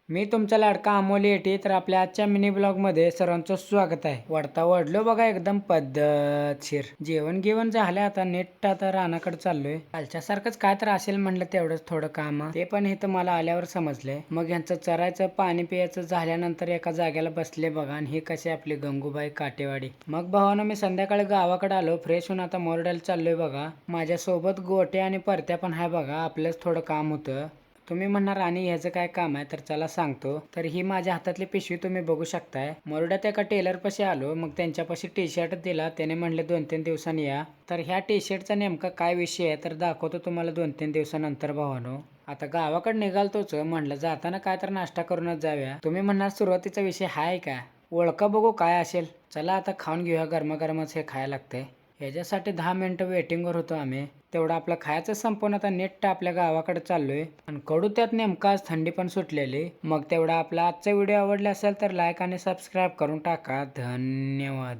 मी तुमचा लाडका अमोल येटे. तर आपल्या आजच्या मिनी ब्लॉगमध्ये सर्वांचं स्वागत आहे. वडता वडलो बघा एकदम पद्धतशीर. जेवण घेऊन झालं, आता नेट आता रानाकडे चाललोय. कालच्या सारखंच काय तर असेल म्हणलं, तेवढंच थोडं काम ते पण हे तर मला आल्यावर समजलंय. मग यांचं चरायचं पाणी पियाचं झाल्यानंतर एका जागेला बसले बघा. आणि हे कसे आपले गंगूबाई काटेवाडी. मग भावानं मी संध्याकाळी गावाकडे आलो, फ्रेश होऊन आता मोरड्याला चाललोय बघा. माझ्यासोबत गोटे आणि परत्या पण आहे बघा. आपलंच थोडं काम होतं. तुम्ही म्हणणार आणि ह्याचं काय काम आहे, तर चला सांगतो. तर ही माझ्या हातातली पिशवी तुम्ही बघू शकताय. मोरड्यात एका टेलर पाशी आलो, मग त्यांच्यापाशी टी शर्ट दिला. त्याने म्हणले 2-3 दिवसांनी या. तर ह्या टी शर्टचा नेमका काय विषय आहे तर दाखवतो तुम्हाला 2-3 दिवसानंतर भावानो. आता गावाकडे निघालतोच, म्हणलं जाताना काय तर नाश्ता करूनच जाऊया. तुम्ही म्हणणार सुरुवातीचा विषय हाय का, ओळखा बघू काय असेल. चला आता खाऊन घेऊया, गरमागरमच हे खायला लागतंय. ह्याच्यासाठी 10 मिनिटं वेटिंगवर होतो आम्ही. तेवढं आपलं खायचं संपूर्ण आता नेट आपल्या गावाकडे चाललोय. आणि कडू त्यात नेमका आज थंडी पण सुटलेली. मग तेवढा आपला आजचा व्हिडिओ आवडला असेल तर लाईक आणि सबस्क्राईब करून टाका. धन्यवाद.